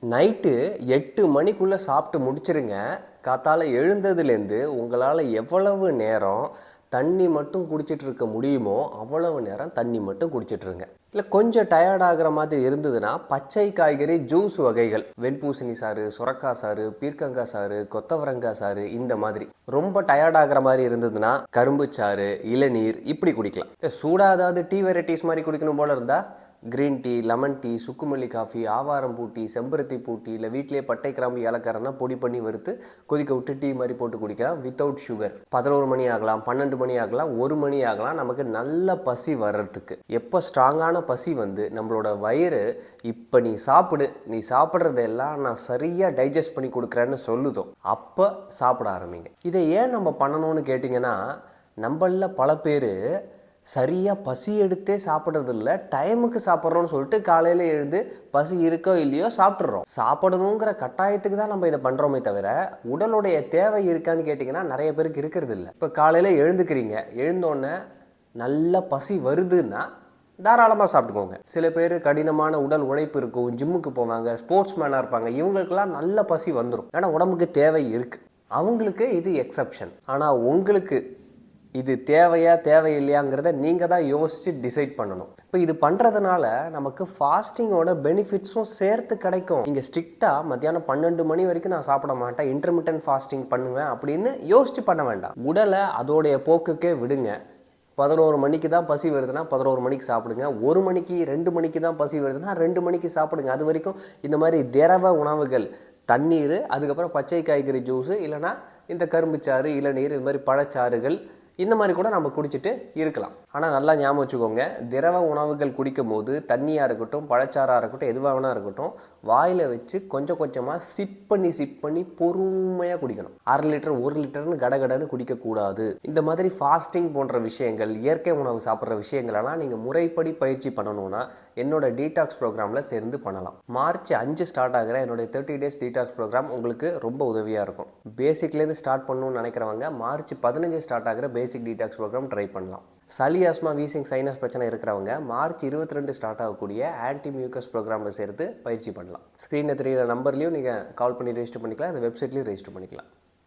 Night 8 மணிக்குள்ளே சாப்பிட்டு முடிச்சிருங்க. காத்தால எழுந்ததுலேருந்து உங்களால் எவ்வளவு நேரம் தண்ணி மட்டும் குடிச்சிட்டு இருக்க முடியுமோ அவ்வளவு நேரம் தண்ணி மட்டும் குடிச்சிட்ருங்க. இல்லை கொஞ்சம் டயர்ட் ஆகிற மாதிரி இருந்ததுன்னா பச்சை காய்கறி ஜூஸ் வகைகள், வெண்பூசணி சாறு, சுரக்காய் சாறு, பீர்க்கங்காய் சாறு, கொத்தவரங்காய் சாறு, இந்த மாதிரி. ரொம்ப டயர்ட் ஆகிற மாதிரி இருந்ததுன்னா கரும்பு சாறு, இளநீர் இப்படி குடிக்கலாம். சூடாக ஏதாவது டீ வெரைட்டிஸ் மாதிரி குடிக்கணும் போல இருந்தால் க்ரீன் டீ, லெமன் டீ, சுக்குமல்லி காஃபி, ஆவாரம் பூட்டி, செம்பருத்தி பூட்டி, இல்லை வீட்டிலே பட்டை கிராம்பு ஏலக்காரன்னா பொடி பண்ணி வறுத்து கொதிக்க விட்டு டீ மாதிரி போட்டு குடிக்கலாம் வித்தவுட் சுகர். 11 மணி ஆகலாம், 12 மணி ஆகலாம், 1 மணி ஆகலாம். நமக்கு நல்ல பசி வர்றதுக்கு எப்போ ஸ்ட்ராங்கான பசி வந்து நம்மளோட வயிறு இப்போ நீ சாப்பிடு, நீ சாப்பிட்றதெல்லாம் நான் சரியாக டைஜஸ்ட் பண்ணி கொடுக்குறேன்னு சொல்லுதோ அப்போ சாப்பிட ஆரம்பிங்க. இதை ஏன் நம்ம பண்ணணும்னு கேட்டிங்கன்னா, நம்மள பல பேர் சரியாக பசி எடுத்தே சாப்பிட்றது இல்லை, டைமுக்கு சாப்பிட்றோன்னு சொல்லிட்டு காலையில் எழுந்து பசி இருக்கோ இல்லையோ சாப்பிட்றோம். சாப்பிடணுங்கிற கட்டாயத்துக்கு தான் நம்ம இதை பண்ணுறோமே தவிர உடலுடைய தேவை இருக்கான்னு கேட்டிங்கன்னா நிறைய பேருக்கு இருக்கிறது இல்லை. இப்போ காலையில் எழுந்துக்கிறீங்க, எழுந்தோடனே நல்ல பசி வருதுன்னா தாராளமாக சாப்பிட்டுக்கோங்க. சில பேர் கடினமான உடல் உழைப்பு இருக்கும், ஜிம்முக்கு போவாங்க, ஸ்போர்ட்ஸ் மேனாக இருப்பாங்க, இவங்களுக்கெல்லாம் நல்ல பசி வந்துடும். ஏன்னா உடம்புக்கு தேவை இருக்குது. அவங்களுக்கு இது எக்ஸப்ஷன். ஆனால் உங்களுக்கு இது தேவையா தேவையில்லையாங்கிறத நீங்கள் தான் யோசித்து டிசைட் பண்ணணும். இப்போ இது பண்ணுறதுனால நமக்கு ஃபாஸ்டிங்கோட பெனிஃபிட்ஸும் சேர்த்து கிடைக்கும். நீங்கள் ஸ்ட்ரிக்டாக மத்தியானம் 12 மணி வரைக்கும் நான் சாப்பிட மாட்டேன், இன்டர்மிட்டன்ட் ஃபாஸ்டிங் பண்ணுவேன் அப்படின்னு யோசித்து பண்ண வேண்டாம். உடலை அதோடைய போக்குக்கே விடுங்க. 11 மணிக்கு தான் பசி வருதுன்னா 11 மணிக்கு சாப்பிடுங்க. 1 மணிக்கு 2 மணிக்கு தான் பசி வருதுன்னா 2 மணிக்கு சாப்பிடுங்க. அது வரைக்கும் இந்த மாதிரி திரவ உணவுகள், தண்ணீர், அதுக்கப்புறம் பச்சை காய்கறி ஜூஸு, இல்லைனா இந்த கரும்புச்சாறு, இளநீர், இது மாதிரி பழச்சாறுகள், இந்த மாதிரி கூட நம்ம குடிச்சிட்டு இருக்கலாம். ஆனால் நல்லா ஞாபகம் வச்சுக்கோங்க, திரவ உணவுகள் குடிக்கும் போது தண்ணியாக இருக்கட்டும், பழச்சாறாக இருக்கட்டும், எதுவாக வேணா இருக்கட்டும், வாயில் வச்சு கொஞ்சம் கொஞ்சமாக சிப் பண்ணி பொறுமையாக குடிக்கணும். 1/2 லிட்டர் 1 லிட்டர்னு கடகடன்னு குடிக்கக்கூடாது. இந்த மாதிரி ஃபாஸ்டிங் போன்ற விஷயங்கள், இயற்கை உணவு சாப்பிட்ற விஷயங்களெல்லாம் நீங்கள் முறைப்படி பயிற்சி பண்ணணும்னா என்னோட டீடாக்ஸ் ப்ரோக்ராமில் சேர்ந்து பண்ணலாம். மார்ச் 5 ஸ்டார்ட் ஆகிற என்னோட 30 டேஸ் டீடாக்ஸ் ப்ரோக்ராம் உங்களுக்கு ரொம்ப உதவியாக இருக்கும். பேசிக்லேருந்து ஸ்டார்ட் பண்ணணும்னு நினைக்கிறவங்க மார்ச் 15 ஸ்டார்ட் ஆகிற பேசிக் டீடாக்ஸ் ப்ரோக்ராம் ட்ரை பண்ணலாம். சளி, ஆஸ்மா, வீசிங், சைனஸ் பிரச்சனை இருக்கிறவங்க மார்ச் 22 ஸ்டார்ட் ஆகக்கூடிய ஆன்டி மியூக்கஸ் ப்ரோக்ராமில் சேர்த்து பயிற்சி பண்ணலாம். ஸ்க்ரீனில் தெரியிற நம்பர்லையும் நீங்கள் கால் பண்ணி ரெஜிஸ்டர் பண்ணிக்கலாம், அந்த வெப்சைட்லையும் ரெஜிஸ்டர் பண்ணிக்கலாம்.